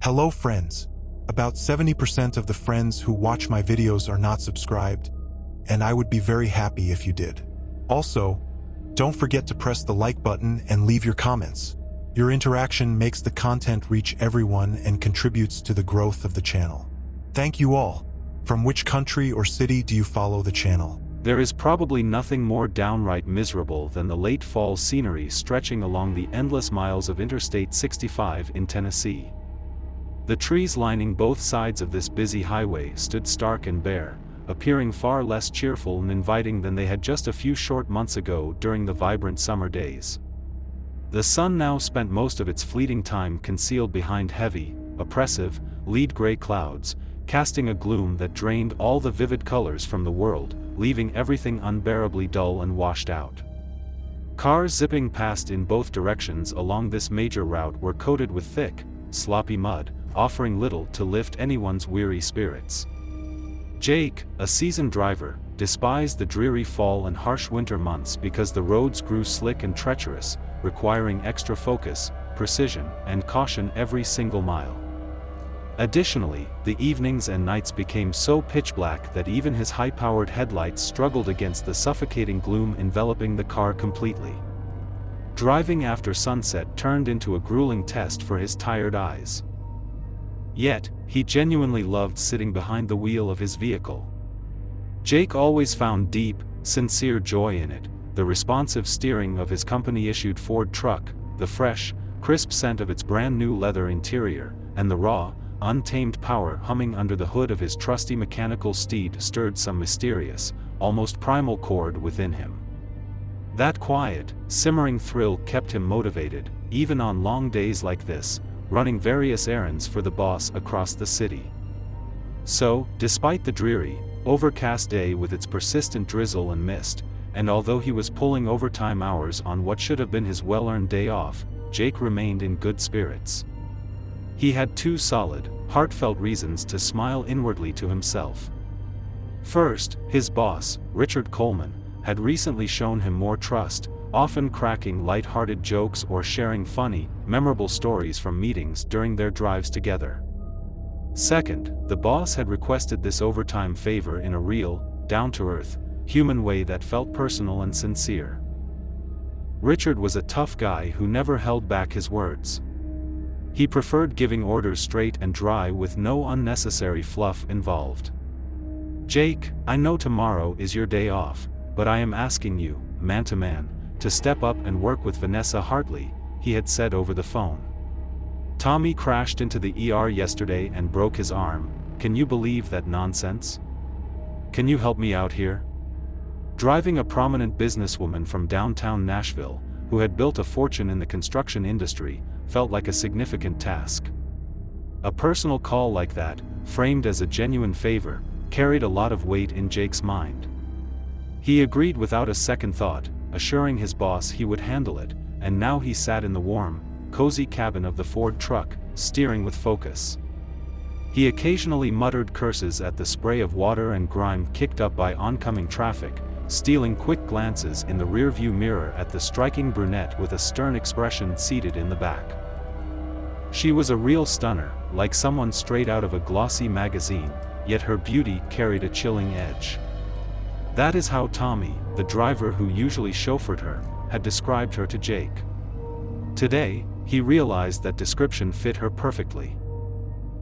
Hello friends. About 70% of the friends who watch my videos are not subscribed, and I would be very happy if you did. Also, don't forget to press the like button and leave your comments. Your interaction makes the content reach everyone and contributes to the growth of the channel. Thank you all. From which country or city do you follow the channel? There is probably nothing more downright miserable than the late fall scenery stretching along the endless miles of Interstate 65 in Tennessee. The trees lining both sides of this busy highway stood stark and bare, appearing far less cheerful and inviting than they had just a few short months ago during the vibrant summer days. The sun now spent most of its fleeting time concealed behind heavy, oppressive, lead-gray clouds, casting a gloom that drained all the vivid colors from the world, leaving everything unbearably dull and washed out. Cars zipping past in both directions along this major route were coated with thick, sloppy mud, offering little to lift anyone's weary spirits. Jake, a seasoned driver, despised the dreary fall and harsh winter months because the roads grew slick and treacherous, requiring extra focus, precision, and caution every single mile. Additionally, the evenings and nights became so pitch black that even his high-powered headlights struggled against the suffocating gloom enveloping the car completely. Driving after sunset turned into a grueling test for his tired eyes. Yet, he genuinely loved sitting behind the wheel of his vehicle. Jake always found deep, sincere joy in it, the responsive steering of his company-issued Ford truck, the fresh, crisp scent of its brand-new leather interior, and the raw, untamed power humming under the hood of his trusty mechanical steed stirred some mysterious, almost primal chord within him. That quiet, simmering thrill kept him motivated, even on long days like this, running various errands for the boss across the city. So, despite the dreary, overcast day with its persistent drizzle and mist, and although he was pulling overtime hours on what should have been his well-earned day off, Jake remained in good spirits. He had two solid, heartfelt reasons to smile inwardly to himself. First, his boss, Richard Coleman, had recently shown him more trust, often cracking light-hearted jokes or sharing funny, memorable stories from meetings during their drives together. Second, the boss had requested this overtime favor in a real, down-to-earth, human way that felt personal and sincere. Richard was a tough guy who never held back his words. He preferred giving orders straight and dry with no unnecessary fluff involved. "Jake, I know tomorrow is your day off, but I am asking you, man to man, to step up and work with Vanessa Hartley," he had said over the phone. "Tommy crashed into the ER yesterday and broke his arm. Can you believe that nonsense? Can you help me out here?" Driving a prominent businesswoman from downtown Nashville, who had built a fortune in the construction industry, felt like a significant task. A personal call like that, framed as a genuine favor, carried a lot of weight in Jake's mind. He agreed without a second thought, assuring his boss he would handle it, and now he sat in the warm, cozy cabin of the Ford truck, steering with focus. He occasionally muttered curses at the spray of water and grime kicked up by oncoming traffic, stealing quick glances in the rearview mirror at the striking brunette with a stern expression seated in the back. She was a real stunner, like someone straight out of a glossy magazine, yet her beauty carried a chilling edge. That is how Tommy, the driver who usually chauffeured her, had described her to Jake. Today, he realized that description fit her perfectly.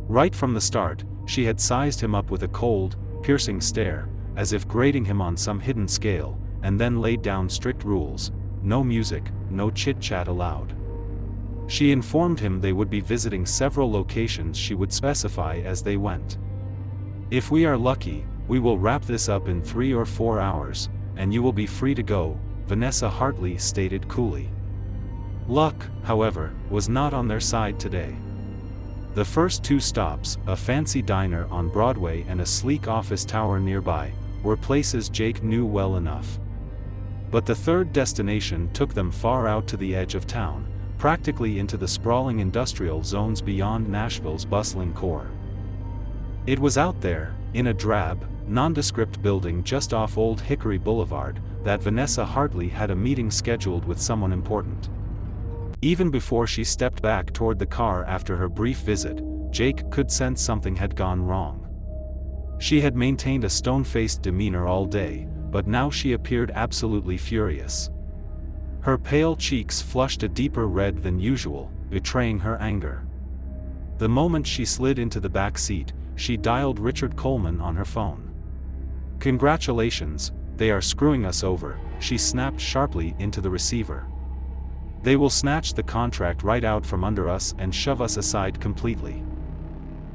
Right from the start, she had sized him up with a cold, piercing stare, as if grading him on some hidden scale, and then laid down strict rules: no music, no chit-chat allowed. She informed him they would be visiting several locations she would specify as they went. "If we are lucky, we will wrap this up in 3 or 4 hours, and you will be free to go," Vanessa Hartley stated coolly. Luck, however, was not on their side today. The first 2 stops, a fancy diner on Broadway and a sleek office tower nearby, were places Jake knew well enough. But the third destination took them far out to the edge of town, practically into the sprawling industrial zones beyond Nashville's bustling core. It was out there, in a drab, nondescript building just off Old Hickory Boulevard, that Vanessa Hartley had a meeting scheduled with someone important. Even before she stepped back toward the car after her brief visit, Jake could sense something had gone wrong. She had maintained a stone-faced demeanor all day, but now she appeared absolutely furious. Her pale cheeks flushed a deeper red than usual, betraying her anger. The moment she slid into the back seat, she dialed Richard Coleman on her phone. "Congratulations, they are screwing us over," she snapped sharply into the receiver. "They will snatch the contract right out from under us and shove us aside completely."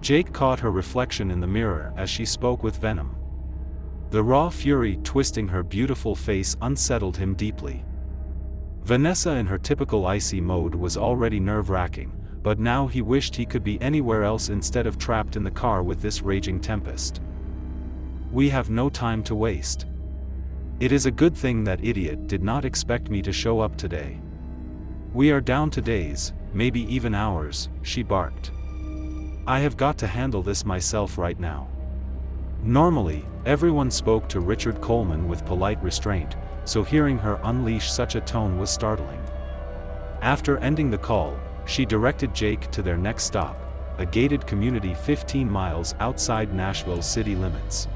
Jake caught her reflection in the mirror as she spoke with venom. The raw fury twisting her beautiful face unsettled him deeply. Vanessa in her typical icy mode was already nerve-wracking, but now he wished he could be anywhere else instead of trapped in the car with this raging tempest. "We have no time to waste. It is a good thing that idiot did not expect me to show up today. We are down to days, maybe even hours," she barked. "I have got to handle this myself right now." Normally, everyone spoke to Richard Coleman with polite restraint, so hearing her unleash such a tone was startling. After ending the call, she directed Jake to their next stop, a gated community 15 miles outside Nashville's city limits.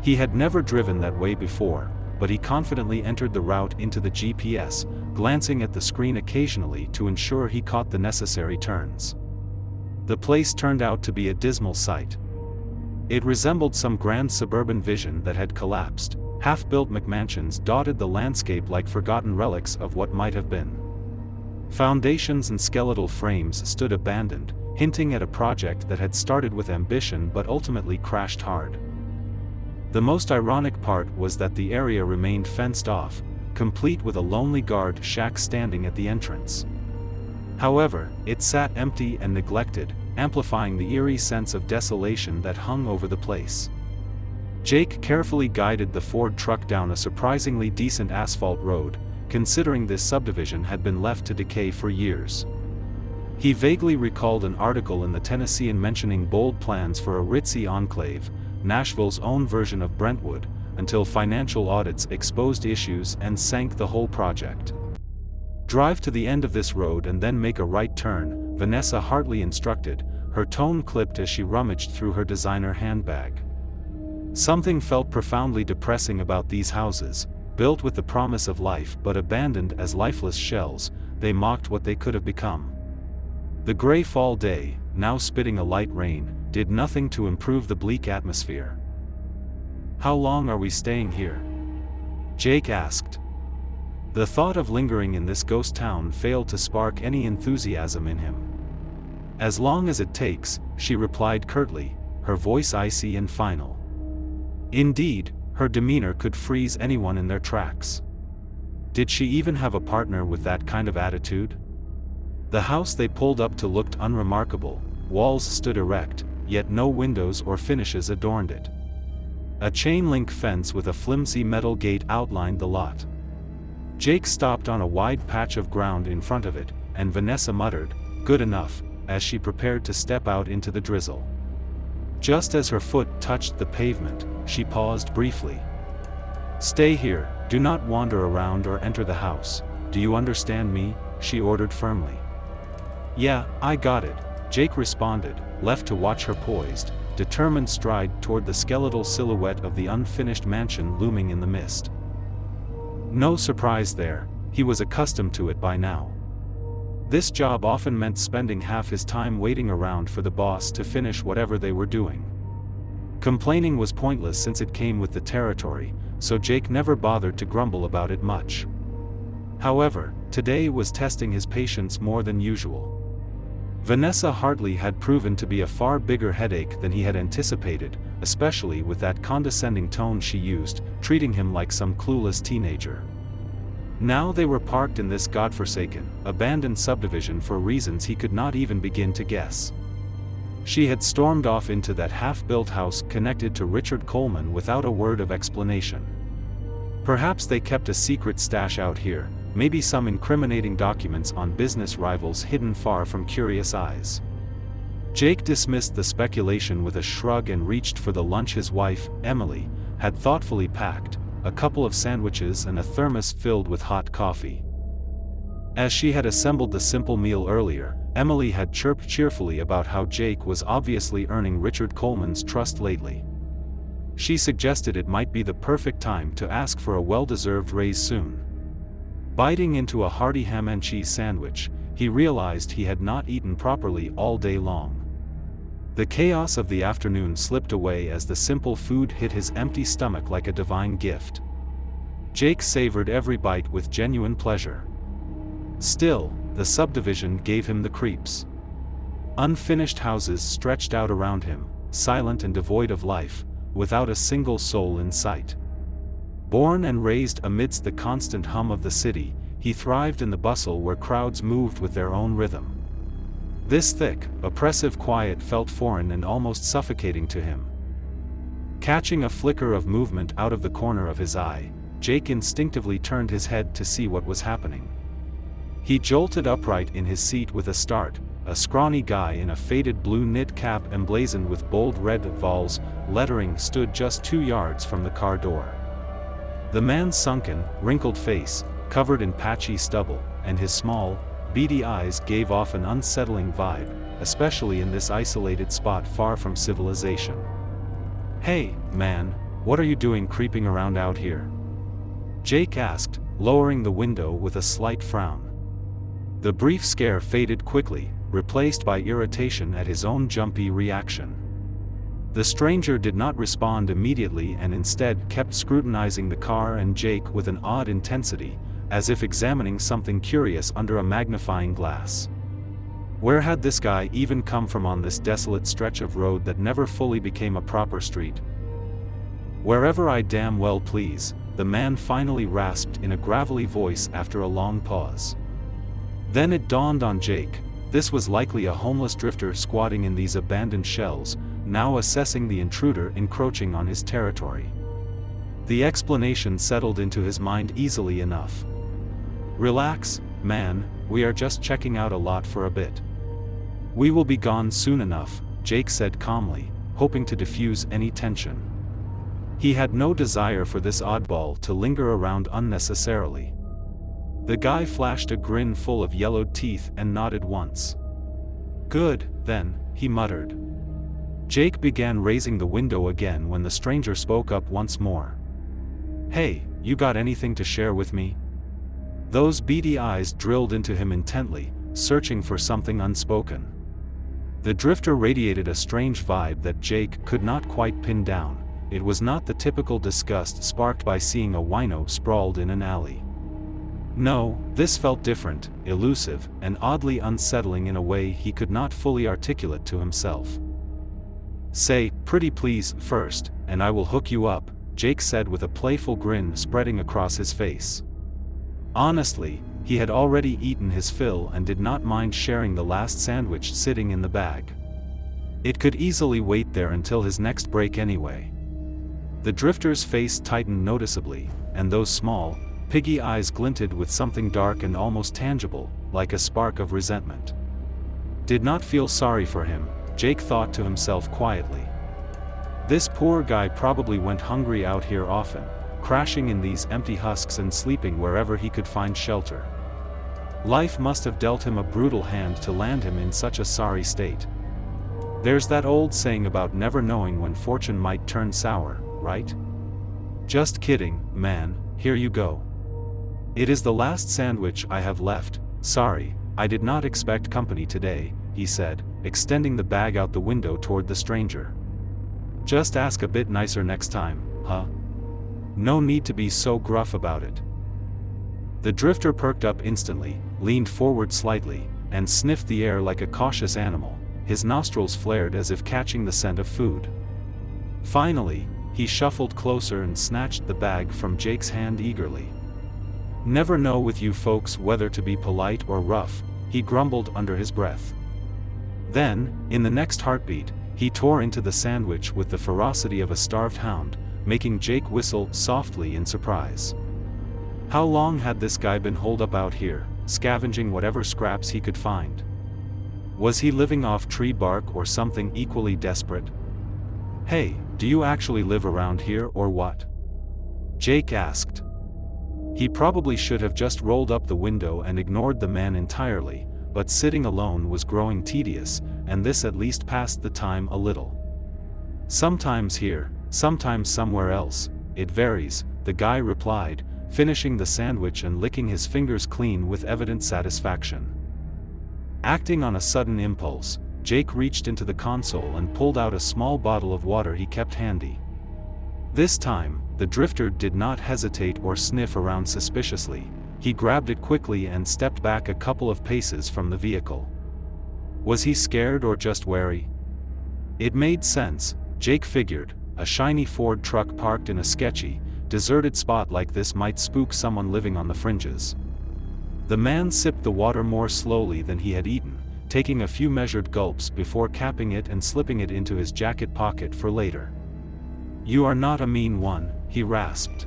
He had never driven that way before, but he confidently entered the route into the GPS, glancing at the screen occasionally to ensure he caught the necessary turns. The place turned out to be a dismal sight. It resembled some grand suburban vision that had collapsed. Half-built McMansions dotted the landscape like forgotten relics of what might have been. Foundations and skeletal frames stood abandoned, hinting at a project that had started with ambition but ultimately crashed hard. The most ironic part was that the area remained fenced off, complete with a lonely guard shack standing at the entrance. However, it sat empty and neglected, amplifying the eerie sense of desolation that hung over the place. Jake carefully guided the Ford truck down a surprisingly decent asphalt road, considering this subdivision had been left to decay for years. He vaguely recalled an article in the Tennessean mentioning bold plans for a ritzy enclave, Nashville's own version of Brentwood, until financial audits exposed issues and sank the whole project. "Drive to the end of this road and then make a right turn," Vanessa Hartley instructed, her tone clipped as she rummaged through her designer handbag. Something felt profoundly depressing about these houses, built with the promise of life but abandoned as lifeless shells. They mocked what they could have become. The gray fall day, now spitting a light rain, did nothing to improve the bleak atmosphere. "How long are we staying here?" Jake asked. The thought of lingering in this ghost town failed to spark any enthusiasm in him. "As long as it takes," she replied curtly, her voice icy and final. Indeed, her demeanor could freeze anyone in their tracks. Did she even have a partner with that kind of attitude? The house they pulled up to looked unremarkable. Walls stood erect, yet no windows or finishes adorned it. A chain-link fence with a flimsy metal gate outlined the lot. Jake stopped on a wide patch of ground in front of it, and Vanessa muttered, "Good enough," as she prepared to step out into the drizzle. Just as her foot touched the pavement, she paused briefly. "Stay here, do not wander around or enter the house. Do you understand me?" she ordered firmly. "Yeah, I got it," Jake responded, left to watch her poised, determined stride toward the skeletal silhouette of the unfinished mansion looming in the mist. No surprise there, he was accustomed to it by now. This job often meant spending half his time waiting around for the boss to finish whatever they were doing. Complaining was pointless since it came with the territory, so Jake never bothered to grumble about it much. However, today was testing his patience more than usual. Vanessa Hartley had proven to be a far bigger headache than he had anticipated, especially with that condescending tone she used, treating him like some clueless teenager. Now they were parked in this godforsaken, abandoned subdivision for reasons he could not even begin to guess. She had stormed off into that half-built house connected to Richard Coleman without a word of explanation. Perhaps they kept a secret stash out here, maybe some incriminating documents on business rivals hidden far from curious eyes. Jake dismissed the speculation with a shrug and reached for the lunch his wife, Emily, had thoughtfully packed, a couple of sandwiches and a thermos filled with hot coffee. As she had assembled the simple meal earlier, Emily had chirped cheerfully about how Jake was obviously earning Richard Coleman's trust lately. She suggested it might be the perfect time to ask for a well-deserved raise soon. Biting into a hearty ham and cheese sandwich, he realized he had not eaten properly all day long. The chaos of the afternoon slipped away as the simple food hit his empty stomach like a divine gift. Jake savored every bite with genuine pleasure. Still, the subdivision gave him the creeps. Unfinished houses stretched out around him, silent and devoid of life, without a single soul in sight. Born and raised amidst the constant hum of the city, he thrived in the bustle where crowds moved with their own rhythm. This thick, oppressive quiet felt foreign and almost suffocating to him. Catching a flicker of movement out of the corner of his eye, Jake instinctively turned his head to see what was happening. He jolted upright in his seat with a start. A scrawny guy in a faded blue knit cap emblazoned with bold red vowels lettering stood just 2 yards from the car door. The man's sunken, wrinkled face, covered in patchy stubble, and his small, beady eyes gave off an unsettling vibe, especially in this isolated spot far from civilization. "Hey, man, what are you doing creeping around out here?" Jake asked, lowering the window with a slight frown. The brief scare faded quickly, replaced by irritation at his own jumpy reaction. The stranger did not respond immediately and instead kept scrutinizing the car and Jake with an odd intensity, as if examining something curious under a magnifying glass. Where had this guy even come from on this desolate stretch of road that never fully became a proper street? "Wherever I damn well please," the man finally rasped in a gravelly voice after a long pause. Then it dawned on Jake. This was likely a homeless drifter squatting in these abandoned shells, now assessing the intruder encroaching on his territory. The explanation settled into his mind easily enough. "Relax, man, we are just checking out a lot for a bit. We will be gone soon enough," Jake said calmly, hoping to diffuse any tension. He had no desire for this oddball to linger around unnecessarily. The guy flashed a grin full of yellowed teeth and nodded once. "Good, then," he muttered. Jake began raising the window again when the stranger spoke up once more. "Hey, you got anything to share with me?" Those beady eyes drilled into him intently, searching for something unspoken. The drifter radiated a strange vibe that Jake could not quite pin down. It was not the typical disgust sparked by seeing a wino sprawled in an alley. No, this felt different, elusive, and oddly unsettling in a way he could not fully articulate to himself. "Say, pretty please, first, and I will hook you up," Jake said with a playful grin spreading across his face. Honestly, he had already eaten his fill and did not mind sharing the last sandwich sitting in the bag. It could easily wait there until his next break anyway. The drifter's face tightened noticeably, and those small, piggy eyes glinted with something dark and almost tangible, like a spark of resentment. Did not feel sorry for him, Jake thought to himself quietly. This poor guy probably went hungry out here often, crashing in these empty husks and sleeping wherever he could find shelter. Life must have dealt him a brutal hand to land him in such a sorry state. There's that old saying about never knowing when fortune might turn sour, right? Just kidding, man, here you go. It is the last sandwich I have left. Sorry, I did not expect company today, he said, extending the bag out the window toward the stranger. Just ask a bit nicer next time, huh? No need to be so gruff about it. The drifter perked up instantly, leaned forward slightly, and sniffed the air like a cautious animal, his nostrils flared as if catching the scent of food. Finally, he shuffled closer and snatched the bag from Jake's hand eagerly. "Never know with you folks whether to be polite or rough," he grumbled under his breath. Then, in the next heartbeat, he tore into the sandwich with the ferocity of a starved hound, making Jake whistle softly in surprise. How long had this guy been holed up out here, scavenging whatever scraps he could find? Was he living off tree bark or something equally desperate? "Hey, do you actually live around here or what?" Jake asked. He probably should have just rolled up the window and ignored the man entirely, but sitting alone was growing tedious, and this at least passed the time a little. Sometimes here, sometimes somewhere else, it varies, the guy replied, finishing the sandwich and licking his fingers clean with evident satisfaction. Acting on a sudden impulse, Jake reached into the console and pulled out a small bottle of water he kept handy. This time, the drifter did not hesitate or sniff around suspiciously. He grabbed it quickly and stepped back a couple of paces from the vehicle. Was he scared or just wary? It made sense, Jake figured. A shiny Ford truck parked in a sketchy, deserted spot like this might spook someone living on the fringes. The man sipped the water more slowly than he had eaten, taking a few measured gulps before capping it and slipping it into his jacket pocket for later. "You are not a mean one," he rasped.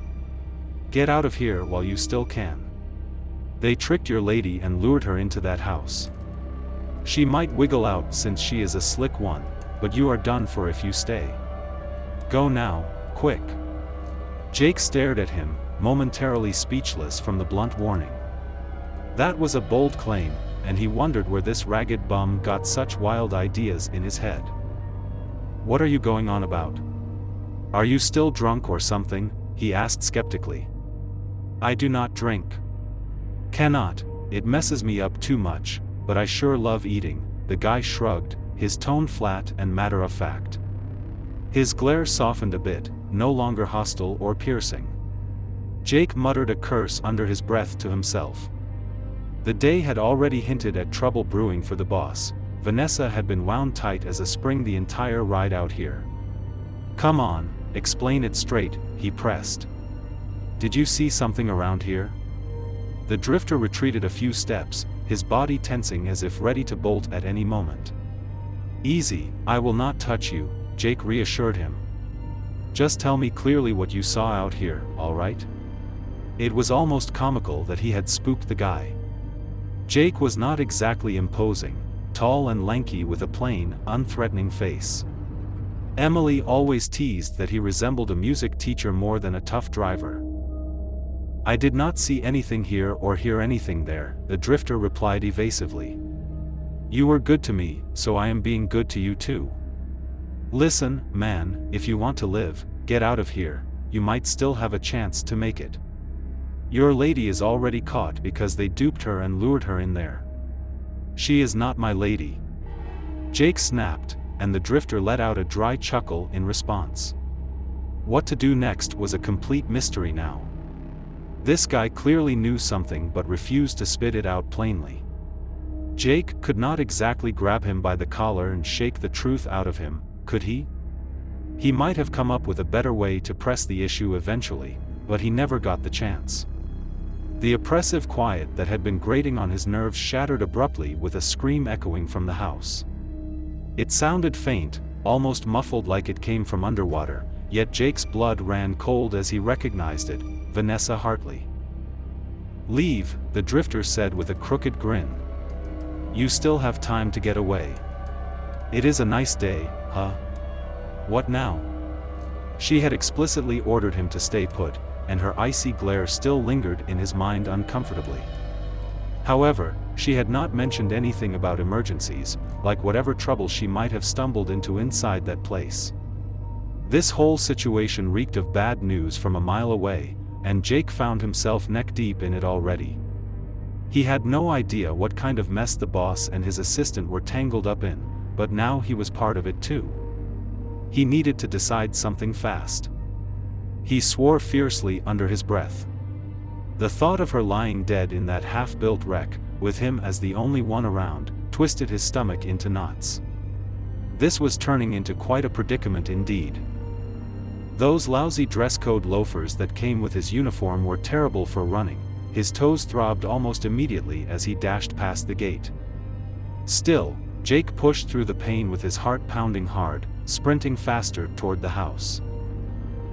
"Get out of here while you still can. They tricked your lady and lured her into that house. She might wiggle out since she is a slick one, but you are done for if you stay. Go now, quick." Jake stared at him, momentarily speechless from the blunt warning. That was a bold claim, and he wondered where this ragged bum got such wild ideas in his head. "What are you going on about? Are you still drunk or something?" he asked skeptically. "I do not drink. Cannot, it messes me up too much, but I sure love eating," the guy shrugged, his tone flat and matter-of-fact. His glare softened a bit, no longer hostile or piercing. Jake muttered a curse under his breath to himself. The day had already hinted at trouble brewing for the boss. Vanessa had been wound tight as a spring the entire ride out here. "Come on, explain it straight," he pressed. "Did you see something around here?" The drifter retreated a few steps, his body tensing as if ready to bolt at any moment. "Easy, I will not touch you," Jake reassured him. "Just tell me clearly what you saw out here, all right?" It was almost comical that he had spooked the guy. Jake was not exactly imposing, tall and lanky with a plain, unthreatening face. Emily always teased that he resembled a music teacher more than a tough driver. "I did not see anything here or hear anything there," the drifter replied evasively. "You were good to me, so I am being good to you too. Listen, man, if you want to live, get out of here, you might still have a chance to make it. Your lady is already caught because they duped her and lured her in there." "She is not my lady." Jake snapped, and the drifter let out a dry chuckle in response. What to do next was a complete mystery now. This guy clearly knew something but refused to spit it out plainly. Jake could not exactly grab him by the collar and shake the truth out of him, could he? He might have come up with a better way to press the issue eventually, but he never got the chance. The oppressive quiet that had been grating on his nerves shattered abruptly with a scream echoing from the house. It sounded faint, almost muffled like it came from underwater, yet Jake's blood ran cold as he recognized it, Vanessa Hartley. "Leave," the drifter said with a crooked grin. "You still have time to get away. It is a nice day, huh? What now?" She had explicitly ordered him to stay put, and her icy glare still lingered in his mind uncomfortably. However, she had not mentioned anything about emergencies, like whatever trouble she might have stumbled into inside that place. This whole situation reeked of bad news from a mile away, and Jake found himself neck-deep in it already. He had no idea what kind of mess the boss and his assistant were tangled up in, but now he was part of it too. He needed to decide something fast. He swore fiercely under his breath. The thought of her lying dead in that half-built wreck, with him as the only one around, twisted his stomach into knots. This was turning into quite a predicament indeed. Those lousy dress code loafers that came with his uniform were terrible for running. His toes throbbed almost immediately as he dashed past the gate. Still, Jake pushed through the pain with his heart pounding hard, sprinting faster toward the house.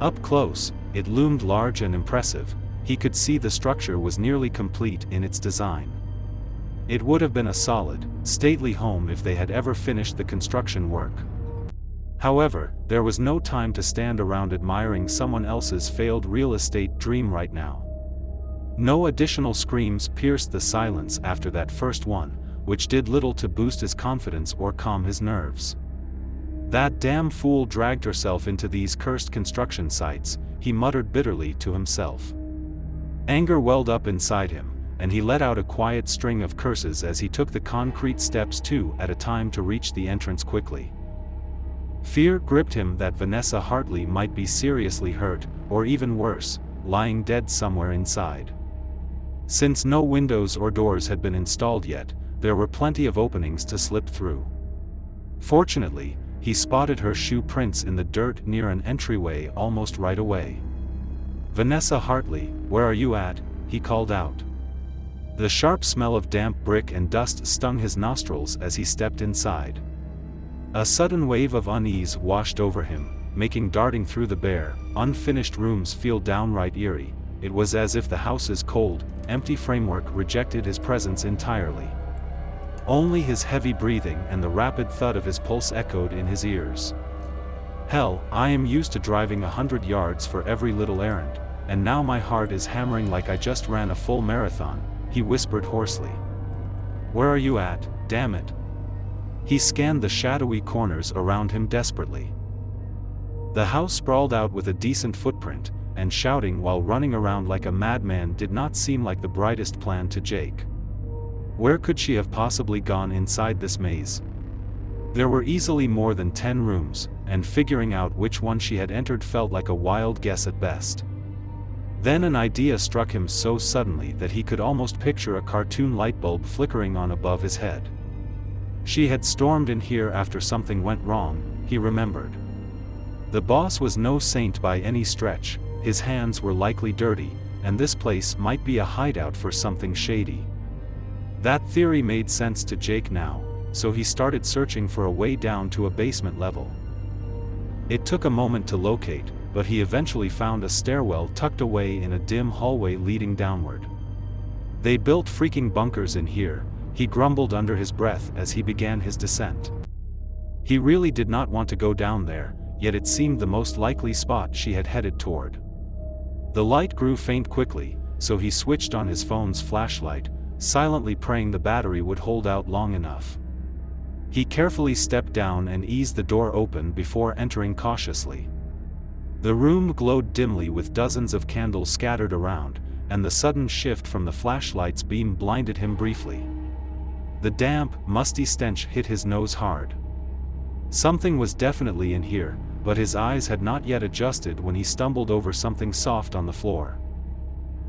Up close, it loomed large and impressive. He could see the structure was nearly complete in its design. It would have been a solid, stately home if they had ever finished the construction work. However, there was no time to stand around admiring someone else's failed real estate dream right now. No additional screams pierced the silence after that first one, which did little to boost his confidence or calm his nerves. That damn fool dragged herself into these cursed construction sites, he muttered bitterly to himself. Anger welled up inside him, and he let out a quiet string of curses as he took the concrete steps 2 at a time to reach the entrance quickly. Fear gripped him that Vanessa Hartley might be seriously hurt, or even worse, lying dead somewhere inside. Since no windows or doors had been installed yet, there were plenty of openings to slip through. Fortunately, he spotted her shoe prints in the dirt near an entryway almost right away. "Vanessa Hartley, where are you at?" he called out. The sharp smell of damp brick and dust stung his nostrils as he stepped inside. A sudden wave of unease washed over him, making darting through the bare, unfinished rooms feel downright eerie. It was as if the house's cold, empty framework rejected his presence entirely. Only his heavy breathing and the rapid thud of his pulse echoed in his ears. "Hell, I am used to driving 100 yards for every little errand, and now my heart is hammering like I just ran a full marathon," he whispered hoarsely. "Where are you at, damn it?" He scanned the shadowy corners around him desperately. The house sprawled out with a decent footprint, and shouting while running around like a madman did not seem like the brightest plan to Jake. Where could she have possibly gone inside this maze? There were easily more than 10 rooms, and figuring out which one she had entered felt like a wild guess at best. Then an idea struck him so suddenly that he could almost picture a cartoon light bulb flickering on above his head. She had stormed in here after something went wrong, he remembered. The boss was no saint by any stretch, his hands were likely dirty, and this place might be a hideout for something shady. That theory made sense to Jake now, so he started searching for a way down to a basement level. It took a moment to locate, but he eventually found a stairwell tucked away in a dim hallway leading downward. "They built freaking bunkers in here," he grumbled under his breath as he began his descent. He really did not want to go down there, yet it seemed the most likely spot she had headed toward. The light grew faint quickly, so he switched on his phone's flashlight, silently praying the battery would hold out long enough. He carefully stepped down and eased the door open before entering cautiously. The room glowed dimly with dozens of candles scattered around, and the sudden shift from the flashlight's beam blinded him briefly. The damp, musty stench hit his nose hard. Something was definitely in here, but his eyes had not yet adjusted when he stumbled over something soft on the floor.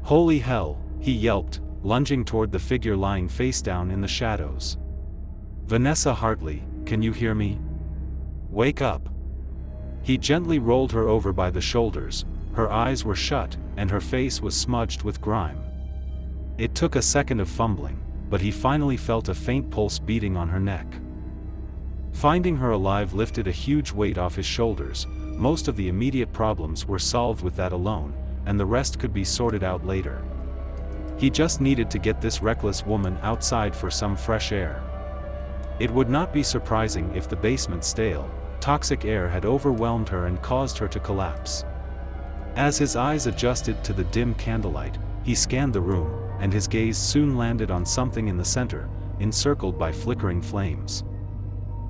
"Holy hell," he yelped, lunging toward the figure lying face down in the shadows. "Vanessa Hartley, can you hear me? Wake up." He gently rolled her over by the shoulders, her eyes were shut, and her face was smudged with grime. It took a second of fumbling, but he finally felt a faint pulse beating on her neck. Finding her alive lifted a huge weight off his shoulders. Most of the immediate problems were solved with that alone, and the rest could be sorted out later. He just needed to get this reckless woman outside for some fresh air. It would not be surprising if the basement's stale, toxic air had overwhelmed her and caused her to collapse. As his eyes adjusted to the dim candlelight, he scanned the room, and his gaze soon landed on something in the center, encircled by flickering flames.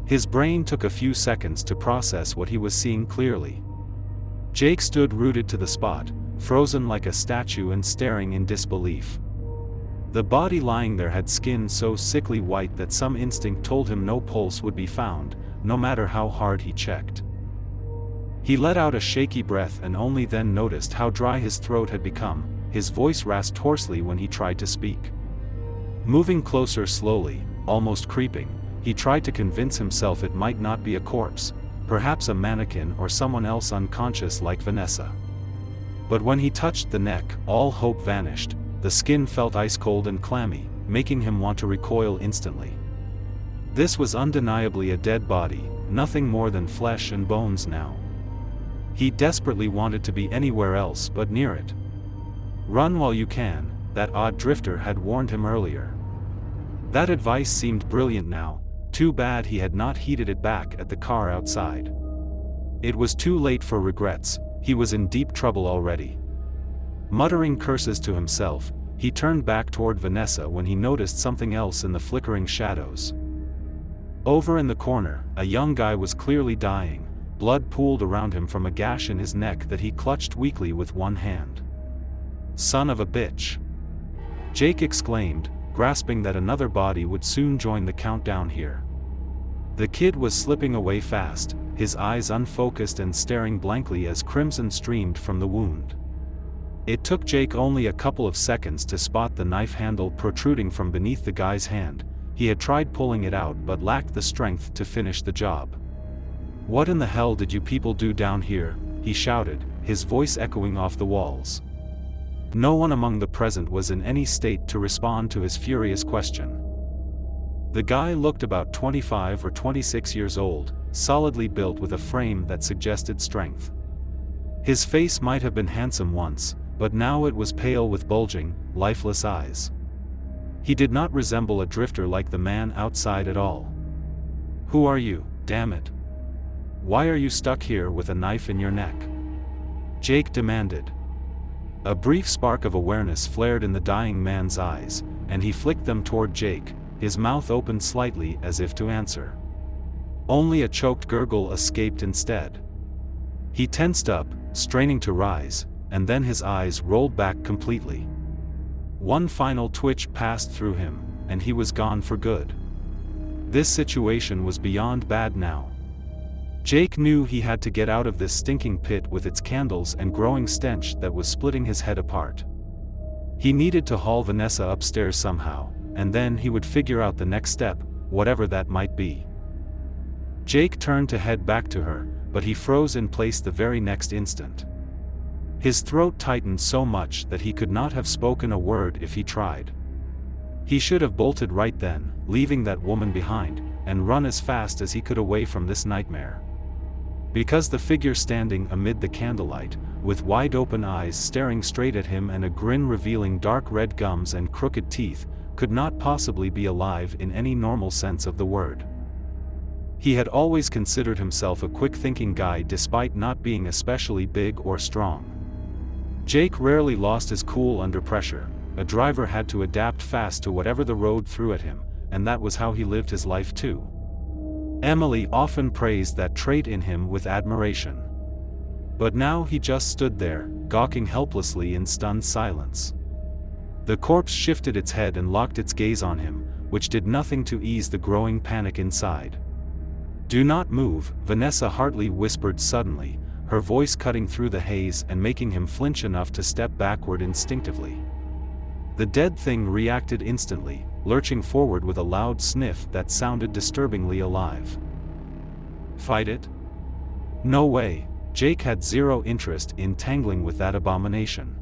His brain took a few seconds to process what he was seeing clearly. Jake stood rooted to the spot, frozen like a statue and staring in disbelief. The body lying there had skin so sickly white that some instinct told him no pulse would be found, no matter how hard he checked. He let out a shaky breath and only then noticed how dry his throat had become. His voice rasped hoarsely when he tried to speak. Moving closer slowly, almost creeping, he tried to convince himself it might not be a corpse, perhaps a mannequin or someone else unconscious like Vanessa. But when he touched the neck, all hope vanished. The skin felt ice cold and clammy, making him want to recoil instantly. This was undeniably a dead body, nothing more than flesh and bones now. He desperately wanted to be anywhere else but near it. "Run while you can," that odd drifter had warned him earlier. That advice seemed brilliant now. Too bad he had not heeded it back at the car outside. It was too late for regrets, he was in deep trouble already. Muttering curses to himself, he turned back toward Vanessa when he noticed something else in the flickering shadows. Over in the corner, a young guy was clearly dying, blood pooled around him from a gash in his neck that he clutched weakly with one hand. "Son of a bitch!" Jake exclaimed, grasping that another body would soon join the countdown here. The kid was slipping away fast, his eyes unfocused and staring blankly as crimson streamed from the wound. It took Jake only a couple of seconds to spot the knife handle protruding from beneath the guy's hand. He had tried pulling it out but lacked the strength to finish the job. "What in the hell did you people do down here?" he shouted, his voice echoing off the walls. No one among the present was in any state to respond to his furious question. The guy looked about 25 or 26 years old, solidly built with a frame that suggested strength. His face might have been handsome once, but now it was pale with bulging, lifeless eyes. He did not resemble a drifter like the man outside at all. "Who are you, damn it? Why are you stuck here with a knife in your neck?" Jake demanded. A brief spark of awareness flared in the dying man's eyes, and he flicked them toward Jake, his mouth opened slightly as if to answer. Only a choked gurgle escaped instead. He tensed up, straining to rise, and then his eyes rolled back completely. One final twitch passed through him, and he was gone for good. This situation was beyond bad now. Jake knew he had to get out of this stinking pit with its candles and growing stench that was splitting his head apart. He needed to haul Vanessa upstairs somehow, and then he would figure out the next step, whatever that might be. Jake turned to head back to her, but he froze in place the very next instant. His throat tightened so much that he could not have spoken a word if he tried. He should have bolted right then, leaving that woman behind, and run as fast as he could away from this nightmare. Because the figure standing amid the candlelight, with wide-open eyes staring straight at him and a grin revealing dark red gums and crooked teeth, could not possibly be alive in any normal sense of the word. He had always considered himself a quick-thinking guy despite not being especially big or strong. Jake rarely lost his cool under pressure. A driver had to adapt fast to whatever the road threw at him, and that was how he lived his life too. Emily often praised that trait in him with admiration. But now he just stood there, gawking helplessly in stunned silence. The corpse shifted its head and locked its gaze on him, which did nothing to ease the growing panic inside. "Do not move," Vanessa Hartley whispered suddenly, her voice cutting through the haze and making him flinch enough to step backward instinctively. The dead thing reacted instantly, lurching forward with a loud sniff that sounded disturbingly alive. "Fight it?" No way. Jake had zero interest in tangling with that abomination.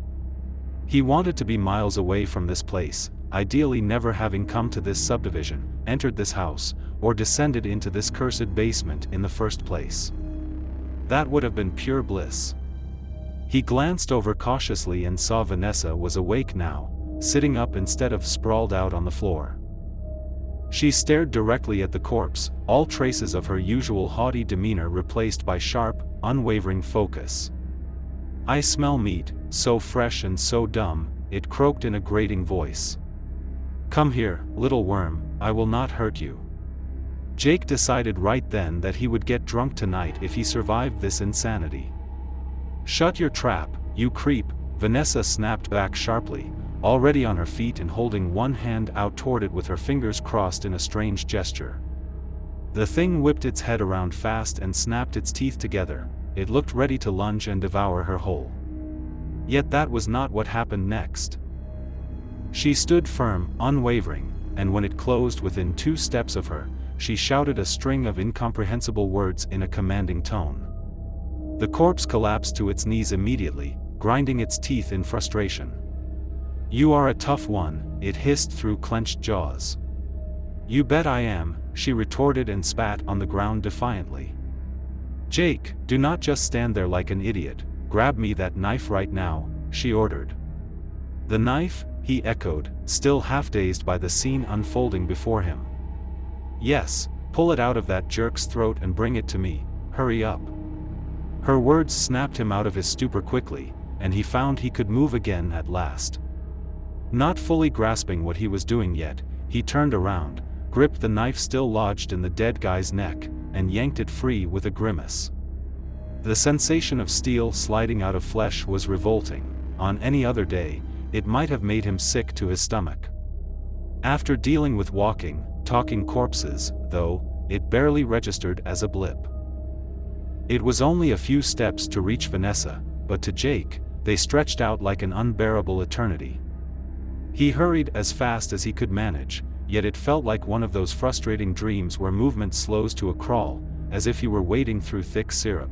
He wanted to be miles away from this place, ideally never having come to this subdivision, entered this house, or descended into this cursed basement in the first place. That would have been pure bliss. He glanced over cautiously and saw Vanessa was awake now, sitting up instead of sprawled out on the floor. She stared directly at the corpse, all traces of her usual haughty demeanor replaced by sharp, unwavering focus. "I smell meat, so fresh and so dumb," it croaked in a grating voice. "Come here, little worm, I will not hurt you." Jake decided right then that he would get drunk tonight if he survived this insanity. "Shut your trap, you creep," Vanessa snapped back sharply, already on her feet and holding one hand out toward it with her fingers crossed in a strange gesture. The thing whipped its head around fast and snapped its teeth together. It looked ready to lunge and devour her whole. Yet that was not what happened next. She stood firm, unwavering, and when it closed within 2 steps of her, she shouted a string of incomprehensible words in a commanding tone. The corpse collapsed to its knees immediately, grinding its teeth in frustration. "You are a tough one," it hissed through clenched jaws. "You bet I am," she retorted and spat on the ground defiantly. "Jake, do not just stand there like an idiot, grab me that knife right now," she ordered. "The knife?" he echoed, still half-dazed by the scene unfolding before him. "Yes, pull it out of that jerk's throat and bring it to me, hurry up." Her words snapped him out of his stupor quickly, and he found he could move again at last. Not fully grasping what he was doing yet, he turned around, gripped the knife still lodged in the dead guy's neck, and yanked it free with a grimace. The sensation of steel sliding out of flesh was revolting. On any other day, it might have made him sick to his stomach. After dealing with walking, talking corpses, though, it barely registered as a blip. It was only a few steps to reach Vanessa, but to Jake, they stretched out like an unbearable eternity. He hurried as fast as he could manage, yet it felt like one of those frustrating dreams where movement slows to a crawl, as if he were wading through thick syrup.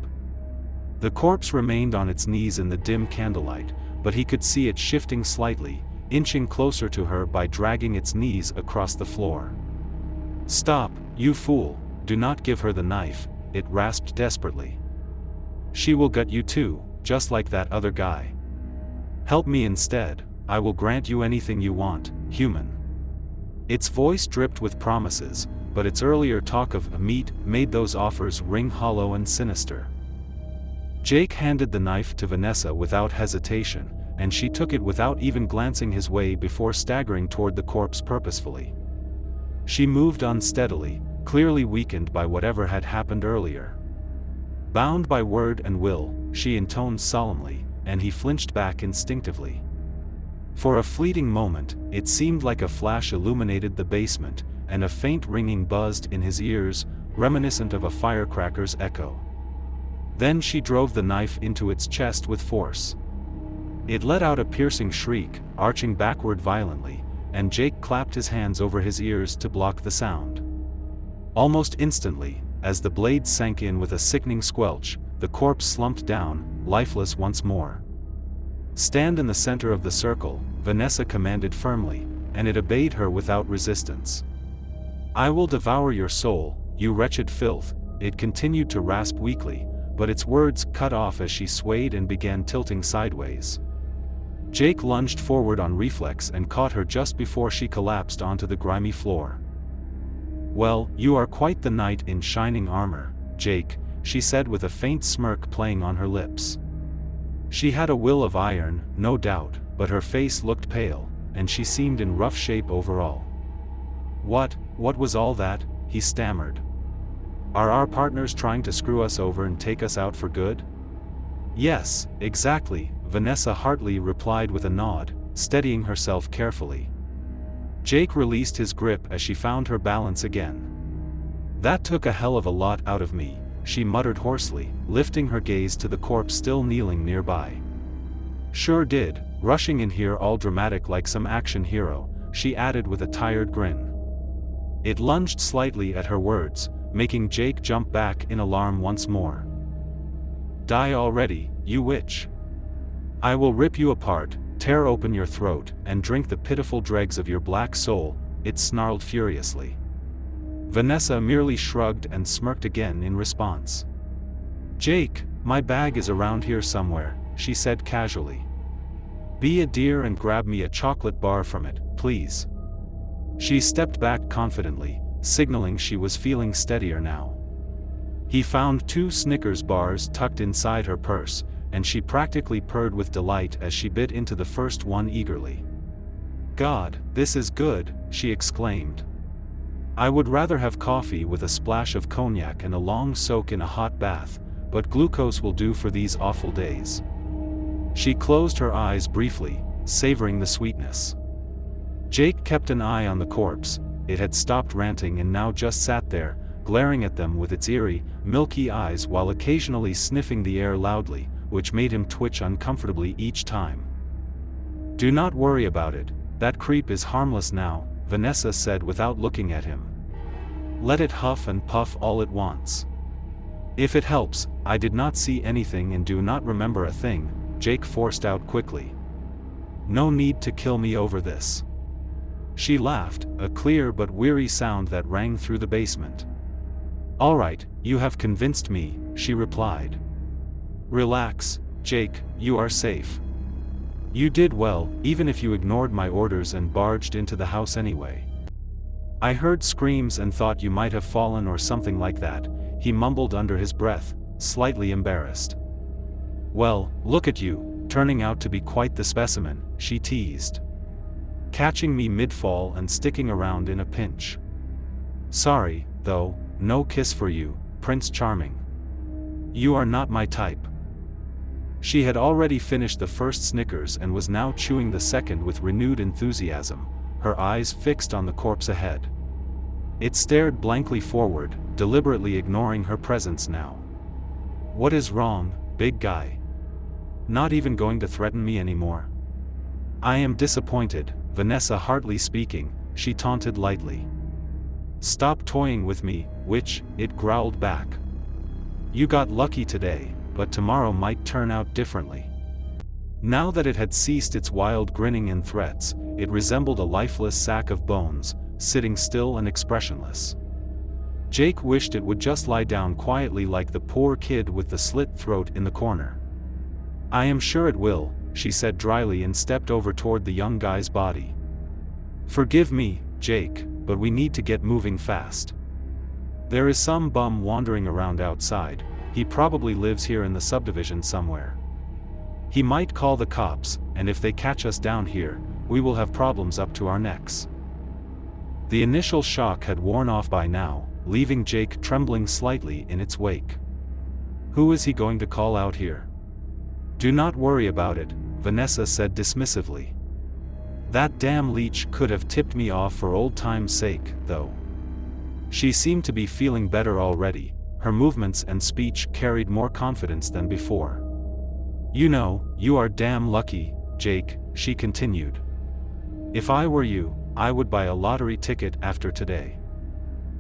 The corpse remained on its knees in the dim candlelight, but he could see it shifting slightly, inching closer to her by dragging its knees across the floor. "Stop, you fool, do not give her the knife," it rasped desperately. "She will gut you too, just like that other guy. Help me instead, I will grant you anything you want, human." Its voice dripped with promises, but its earlier talk of meat made those offers ring hollow and sinister. Jake handed the knife to Vanessa without hesitation, and she took it without even glancing his way before staggering toward the corpse purposefully. She moved unsteadily, clearly weakened by whatever had happened earlier. Bound by word and will, she intoned solemnly, and he flinched back instinctively. For a fleeting moment, it seemed like a flash illuminated the basement, and a faint ringing buzzed in his ears, reminiscent of a firecracker's echo. Then she drove the knife into its chest with force. It let out a piercing shriek, arching backward violently, and Jake clapped his hands over his ears to block the sound. Almost instantly, as the blade sank in with a sickening squelch, the corpse slumped down, lifeless once more. "Stand in the center of the circle," Vanessa commanded firmly, and it obeyed her without resistance. "I will devour your soul, you wretched filth," it continued to rasp weakly, but its words cut off as she swayed and began tilting sideways. Jake lunged forward on reflex and caught her just before she collapsed onto the grimy floor. "Well, you are quite the knight in shining armor, Jake," she said with a faint smirk playing on her lips. She had a will of iron, no doubt, but her face looked pale, and she seemed in rough shape overall. What was all that?" he stammered. "Are our partners trying to screw us over and take us out for good?" "Yes, exactly," Vanessa Hartley replied with a nod, steadying herself carefully. Jake released his grip as she found her balance again. "That took a hell of a lot out of me," she muttered hoarsely, lifting her gaze to the corpse still kneeling nearby. "Sure did, rushing in here all dramatic like some action hero," she added with a tired grin. It lunged slightly at her words, making Jake jump back in alarm once more. "Die already, you witch! I will rip you apart, tear open your throat, and drink the pitiful dregs of your black soul," it snarled furiously. Vanessa merely shrugged and smirked again in response. "Jake, my bag is around here somewhere," she said casually. "Be a dear and grab me a chocolate bar from it, please." She stepped back confidently, signaling she was feeling steadier now. He found 2 Snickers bars tucked inside her purse, and she practically purred with delight as she bit into the first one eagerly. "God, this is good," she exclaimed. "I would rather have coffee with a splash of cognac and a long soak in a hot bath, but glucose will do for these awful days." She closed her eyes briefly, savoring the sweetness. Jake kept an eye on the corpse. It had stopped ranting and now just sat there, glaring at them with its eerie, milky eyes while occasionally sniffing the air loudly, which made him twitch uncomfortably each time. "Do not worry about it, that creep is harmless now," Vanessa said without looking at him. "Let it huff and puff all it wants." "If it helps, I did not see anything and do not remember a thing," Jake forced out quickly. "No need to kill me over this." She laughed, a clear but weary sound that rang through the basement. "All right, you have convinced me," she replied. "Relax, Jake, you are safe. You did well, even if you ignored my orders and barged into the house anyway. I heard screams and thought you might have fallen or something like that," he mumbled under his breath, slightly embarrassed. "Well, look at you, turning out to be quite the specimen," she teased. catching me mid-fall and sticking around in a pinch. Sorry, though, no kiss for you, Prince Charming. You are not my type. She had already finished the first Snickers and was now chewing the second with renewed enthusiasm, her eyes fixed on the corpse ahead. It stared blankly forward, deliberately ignoring her presence now. What is wrong, big guy? Not even going to threaten me anymore? I am disappointed, Vanessa Hartley speaking, she taunted lightly. Stop toying with me, witch, it growled back. You got lucky today, but tomorrow might turn out differently. Now that it had ceased its wild grinning and threats, it resembled a lifeless sack of bones, sitting still and expressionless. Jake wished it would just lie down quietly like the poor kid with the slit throat in the corner. I am sure it will, she said dryly and stepped over toward the young guy's body. Forgive me, Jake, but we need to get moving fast. There is some bum wandering around outside. He probably lives here in the subdivision somewhere. He might call the cops, and if they catch us down here, we will have problems up to our necks. The initial shock had worn off by now, leaving Jake trembling slightly in its wake. Who is he going to call out here? Do not worry about it, Vanessa said dismissively. That damn leech could have tipped me off for old time's sake, though. She seemed to be feeling better already. Her movements and speech carried more confidence than before. You know, you are damn lucky, Jake, she continued. If I were you, I would buy a lottery ticket after today.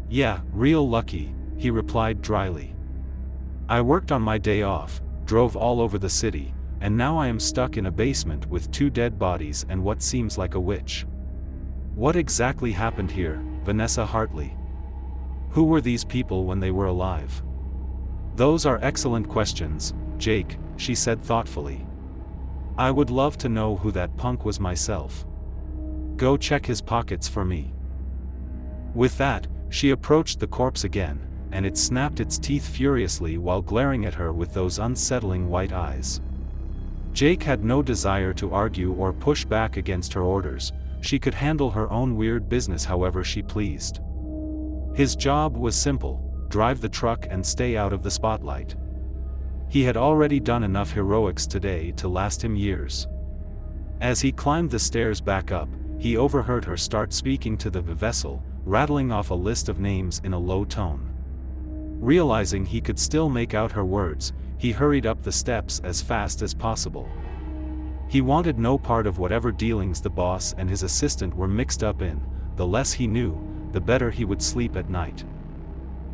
Yeah, real lucky, he replied dryly. I worked on my day off, drove all over the city, and now I am stuck in a basement with 2 dead bodies and what seems like a witch. What exactly happened here, Vanessa Hartley? Who were these people when they were alive? Those are excellent questions, Jake, she said thoughtfully. I would love to know who that punk was myself. Go check his pockets for me. With that, she approached the corpse again, and it snapped its teeth furiously while glaring at her with those unsettling white eyes. Jake had no desire to argue or push back against her orders. She could handle her own weird business however she pleased. His job was simple: drive the truck and stay out of the spotlight. He had already done enough heroics today to last him years. As he climbed the stairs back up, he overheard her start speaking to the vessel, rattling off a list of names in a low tone. Realizing he could still make out her words, he hurried up the steps as fast as possible. He wanted no part of whatever dealings the boss and his assistant were mixed up in. The less he knew, the better he would sleep at night.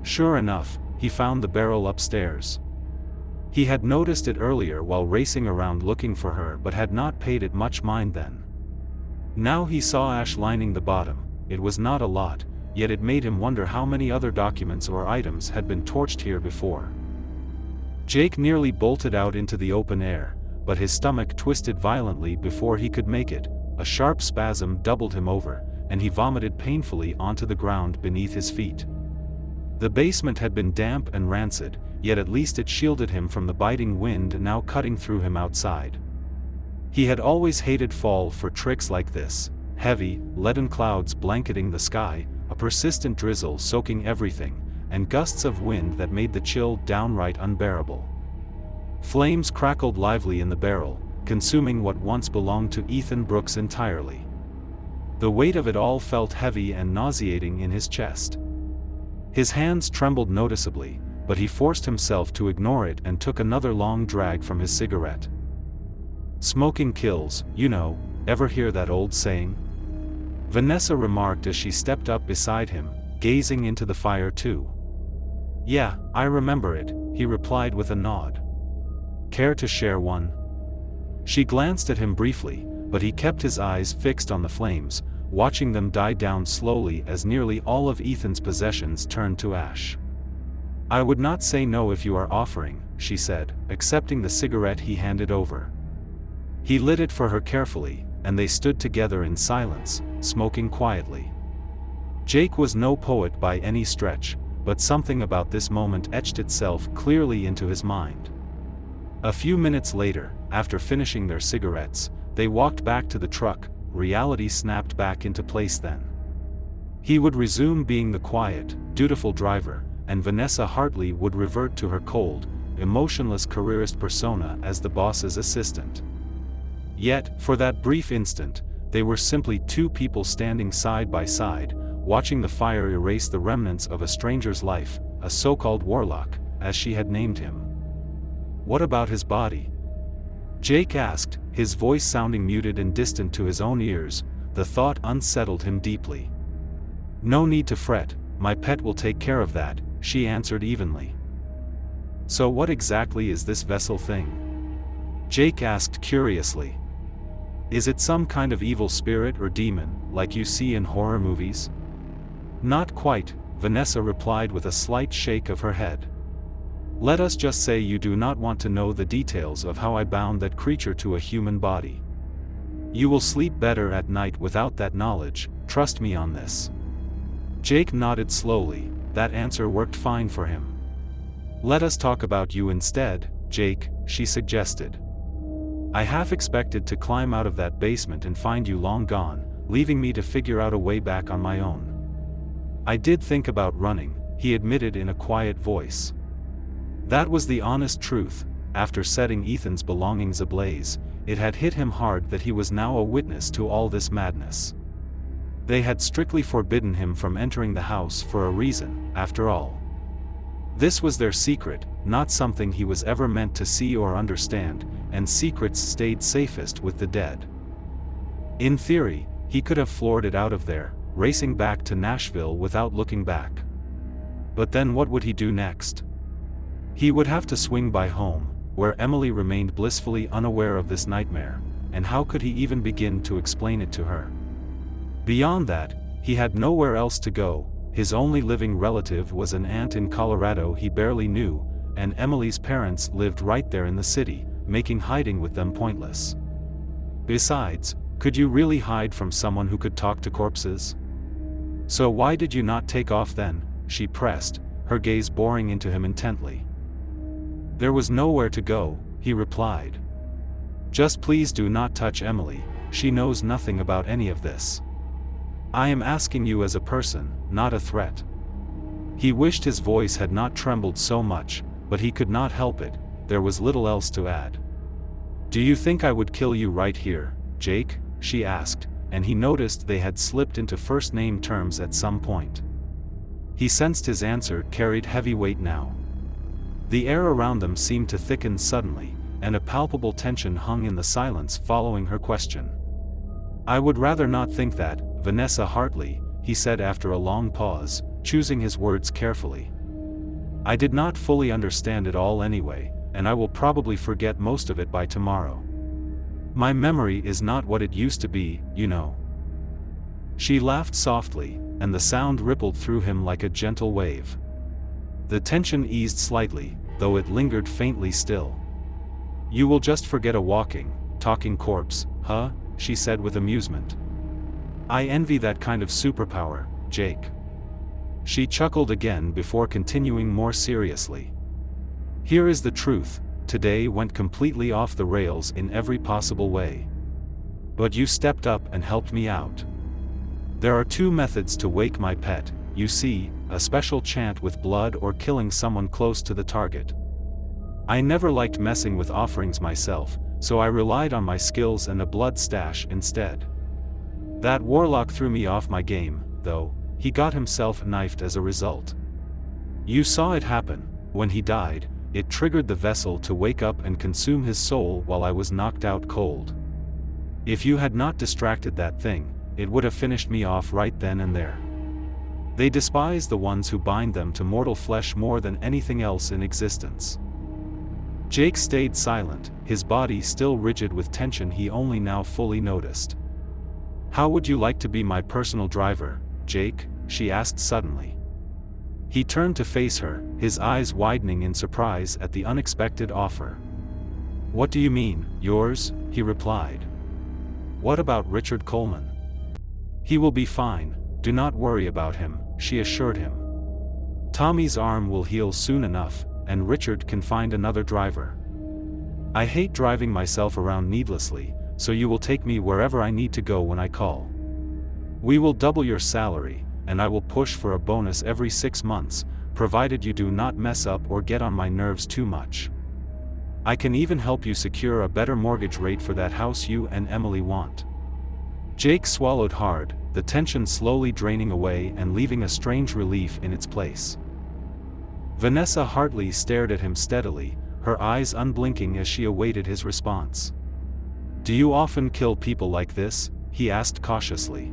Sure enough, he found the barrel upstairs. He had noticed it earlier while racing around looking for her but had not paid it much mind then. Now he saw ash lining the bottom. It was not a lot, yet it made him wonder how many other documents or items had been torched here before. Jake nearly bolted out into the open air, but his stomach twisted violently before he could make it. A sharp spasm doubled him over, and he vomited painfully onto the ground beneath his feet. The basement had been damp and rancid, yet at least it shielded him from the biting wind now cutting through him outside. He had always hated fall for tricks like this: heavy, leaden clouds blanketing the sky, a persistent drizzle soaking everything, and gusts of wind that made the chill downright unbearable. Flames crackled lively in the barrel, consuming what once belonged to Ethan Brooks entirely. The weight of it all felt heavy and nauseating in his chest. His hands trembled noticeably, but he forced himself to ignore it and took another long drag from his cigarette. Smoking kills, you know, ever hear that old saying? Vanessa remarked as she stepped up beside him, gazing into the fire too. Yeah, I remember it, he replied with a nod. Care to share one? She glanced at him briefly, but he kept his eyes fixed on the flames, watching them die down slowly as nearly all of Ethan's possessions turned to ash. I would not say no if you are offering, she said, accepting the cigarette he handed over. He lit it for her carefully, and they stood together in silence, smoking quietly. Jake was no poet by any stretch, but something about this moment etched itself clearly into his mind. A few minutes later, after finishing their cigarettes, they walked back to the truck, reality snapped back into place then. He would resume being the quiet, dutiful driver, and Vanessa Hartley would revert to her cold, emotionless careerist persona as the boss's assistant. Yet, for that brief instant, they were simply two people standing side by side, watching the fire erase the remnants of a stranger's life, a so-called warlock, as she had named him. What about his body? Jake asked, his voice sounding muted and distant to his own ears. The thought unsettled him deeply. No need to fret, my pet will take care of that, she answered evenly. So what exactly is this vessel thing? Jake asked curiously. Is it some kind of evil spirit or demon, like you see in horror movies? Not quite, Vanessa replied with a slight shake of her head. Let us just say you do not want to know the details of how I bound that creature to a human body. You will sleep better at night without that knowledge, trust me on this. Jake nodded slowly, that answer worked fine for him. Let us talk about you instead, Jake, she suggested. I half expected to climb out of that basement and find you long gone, leaving me to figure out a way back on my own. I did think about running, he admitted in a quiet voice. That was the honest truth. After setting Ethan's belongings ablaze, it had hit him hard that he was now a witness to all this madness. They had strictly forbidden him from entering the house for a reason, after all. This was their secret, not something he was ever meant to see or understand, and secrets stayed safest with the dead. In theory, he could have floored it out of there, racing back to Nashville without looking back. But then what would he do next? He would have to swing by home, where Emily remained blissfully unaware of this nightmare, and how could he even begin to explain it to her? Beyond that, he had nowhere else to go. His only living relative was an aunt in Colorado he barely knew, and Emily's parents lived right there in the city, making hiding with them pointless. Besides, could you really hide from someone who could talk to corpses? So why did you not take off then? She pressed, her gaze boring into him intently. There was nowhere to go, he replied. Just please do not touch Emily, she knows nothing about any of this. I am asking you as a person, not a threat. He wished his voice had not trembled so much, but he could not help it, there was little else to add. Do you think I would kill you right here, Jake? She asked, and he noticed they had slipped into first-name terms at some point. He sensed his answer carried heavy weight now. The air around them seemed to thicken suddenly, and a palpable tension hung in the silence following her question. I would rather not think that, Vanessa Hartley, he said after a long pause, choosing his words carefully. I did not fully understand it all anyway, and I will probably forget most of it by tomorrow. My memory is not what it used to be, you know. She laughed softly, and the sound rippled through him like a gentle wave. The tension eased slightly, though it lingered faintly still. You will just forget a talking corpse, huh? She said with amusement. I envy that kind of superpower, Jake. She chuckled again before continuing more seriously. Here is the truth, today went completely off the rails in every possible way. But you stepped up and helped me out. There are two methods to wake my pet, you see, a special chant with blood or killing someone close to the target. I never liked messing with offerings myself, so I relied on my skills and a blood stash instead. That warlock threw me off my game, though, he got himself knifed as a result. You saw it happen. When he died, it triggered the vessel to wake up and consume his soul while I was knocked out cold. If you had not distracted that thing, it would have finished me off right then and there. They despise the ones who bind them to mortal flesh more than anything else in existence. Jake stayed silent, his body still rigid with tension he only now fully noticed. How would you like to be my personal driver, Jake? She asked suddenly. He turned to face her, his eyes widening in surprise at the unexpected offer. What do you mean, yours? He replied. What about Richard Coleman? He will be fine, do not worry about him, she assured him. Tommy's arm will heal soon enough, and Richard can find another driver. I hate driving myself around needlessly, so you will take me wherever I need to go when I call. We will double your salary, and I will push for a bonus every 6 months, provided you do not mess up or get on my nerves too much. I can even help you secure a better mortgage rate for that house you and Emily want." Jake swallowed hard, the tension slowly draining away and leaving a strange relief in its place. Vanessa Hartley stared at him steadily, her eyes unblinking as she awaited his response. "Do you often kill people like this?" he asked cautiously.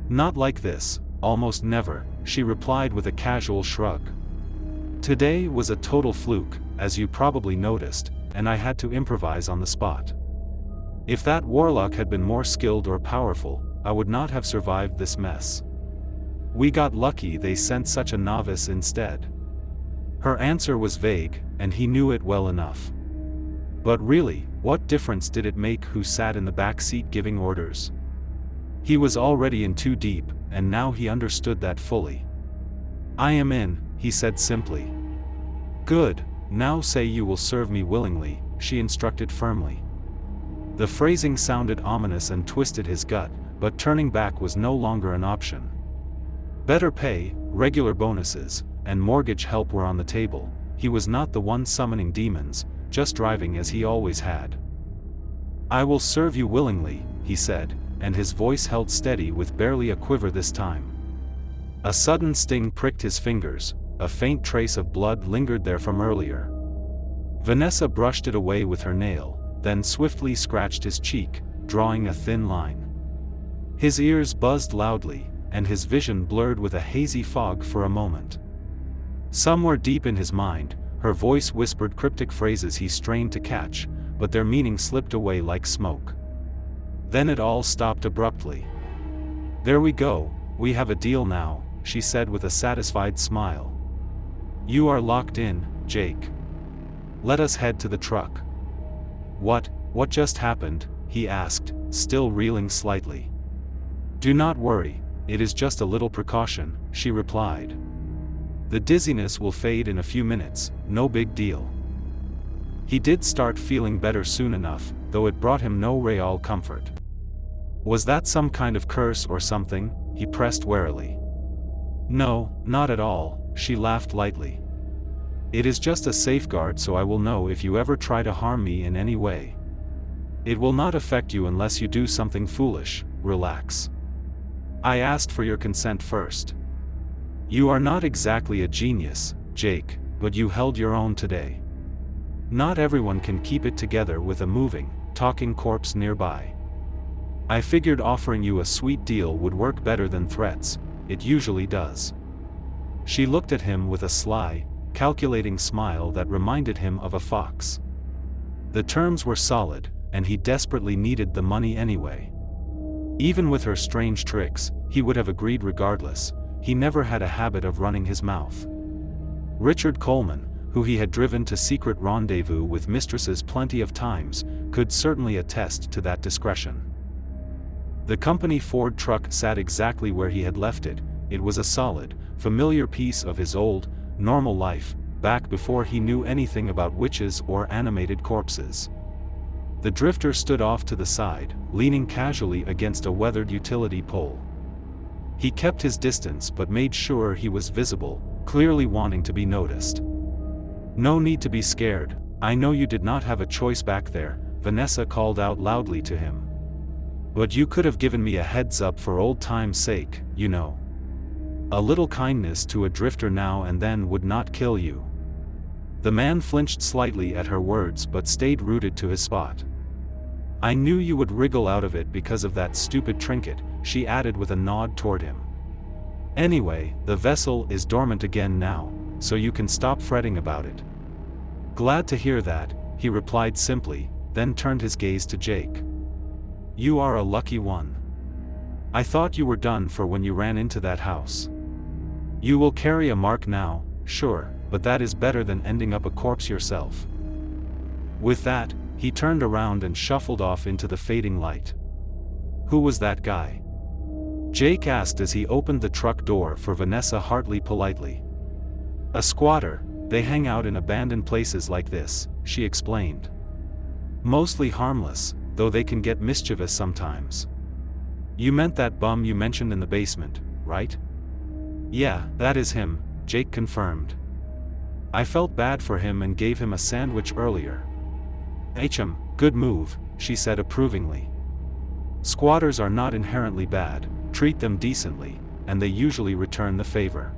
"Not like this, almost never," she replied with a casual shrug. "Today was a total fluke, as you probably noticed, and I had to improvise on the spot. If that warlock had been more skilled or powerful, I would not have survived this mess. We got lucky they sent such a novice instead." Her answer was vague, and he knew it well enough. But really, what difference did it make who sat in the back seat giving orders? He was already in too deep, and now he understood that fully. "I am in," he said simply. "Good, now say you will serve me willingly," she instructed firmly. The phrasing sounded ominous and twisted his gut, but turning back was no longer an option. Better pay, regular bonuses, and mortgage help were on the table. He was not the one summoning demons, just driving as he always had. "I will serve you willingly," he said, and his voice held steady with barely a quiver this time. A sudden sting pricked his fingers, a faint trace of blood lingered there from earlier. Vanessa brushed it away with her nail, then swiftly scratched his cheek, drawing a thin line. His ears buzzed loudly, and his vision blurred with a hazy fog for a moment. Somewhere deep in his mind, her voice whispered cryptic phrases he strained to catch, but their meaning slipped away like smoke. Then it all stopped abruptly. "There we go, we have a deal now," she said with a satisfied smile. "You are locked in, Jake. Let us head to the truck." What just happened?" he asked, still reeling slightly. "Do not worry, it is just a little precaution," she replied. "The dizziness will fade in a few minutes, no big deal." He did start feeling better soon enough, though it brought him no real comfort. Was that some kind of curse or something? He pressed warily. "No, not at all," she laughed lightly. "It is just a safeguard so I will know if you ever try to harm me in any way. It will not affect you unless you do something foolish, relax. I asked for your consent first. You are not exactly a genius, Jake, but you held your own today. Not everyone can keep it together with a moving, talking corpse nearby. I figured offering you a sweet deal would work better than threats, it usually does." She looked at him with a sly, calculating smile that reminded him of a fox. The terms were solid, and he desperately needed the money anyway. Even with her strange tricks, he would have agreed regardless. He never had a habit of running his mouth. Richard Coleman, who he had driven to secret rendezvous with mistresses plenty of times, could certainly attest to that discretion. The company Ford truck sat exactly where he had left it. It was a solid, familiar piece of his old, normal life, back before he knew anything about witches or animated corpses. The drifter stood off to the side, leaning casually against a weathered utility pole. He kept his distance but made sure he was visible, clearly wanting to be noticed. "No need to be scared, I know you did not have a choice back there," Vanessa called out loudly to him. "But you could have given me a heads up for old time's sake, you know. A little kindness to a drifter now and then would not kill you." The man flinched slightly at her words but stayed rooted to his spot. "I knew you would wriggle out of it because of that stupid trinket," she added with a nod toward him. "Anyway, the vessel is dormant again now, so you can stop fretting about it." "Glad to hear that," he replied simply, then turned his gaze to Jake. "You are a lucky one. I thought you were done for when you ran into that house. You will carry a mark now, sure, but that is better than ending up a corpse yourself." With that, he turned around and shuffled off into the fading light. "Who was that guy?" Jake asked as he opened the truck door for Vanessa Hartley politely. "A squatter, they hang out in abandoned places like this," she explained. "Mostly harmless, though they can get mischievous sometimes. You meant that bum you mentioned in the basement, right? Yeah, that is him, Jake confirmed. I felt bad for him and gave him a sandwich earlier. Good move, she said approvingly. Squatters are not inherently bad, treat them decently, and they usually return the favor.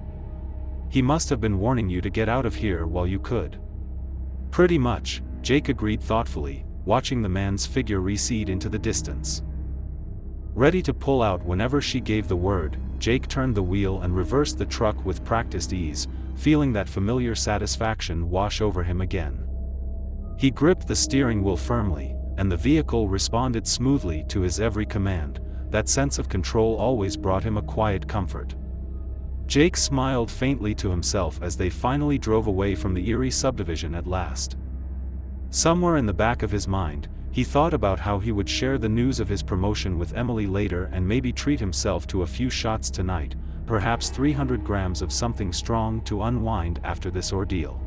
He must have been warning you to get out of here while you could. Pretty much, Jake agreed thoughtfully, watching the man's figure recede into the distance. Ready to pull out whenever she gave the word, Jake turned the wheel and reversed the truck with practiced ease, feeling that familiar satisfaction wash over him again. He gripped the steering wheel firmly, and the vehicle responded smoothly to his every command. That sense of control always brought him a quiet comfort. Jake smiled faintly to himself as they finally drove away from the eerie subdivision at last. Somewhere in the back of his mind, he thought about how he would share the news of his promotion with Emily later and maybe treat himself to a few shots tonight, perhaps 300 grams of something strong to unwind after this ordeal.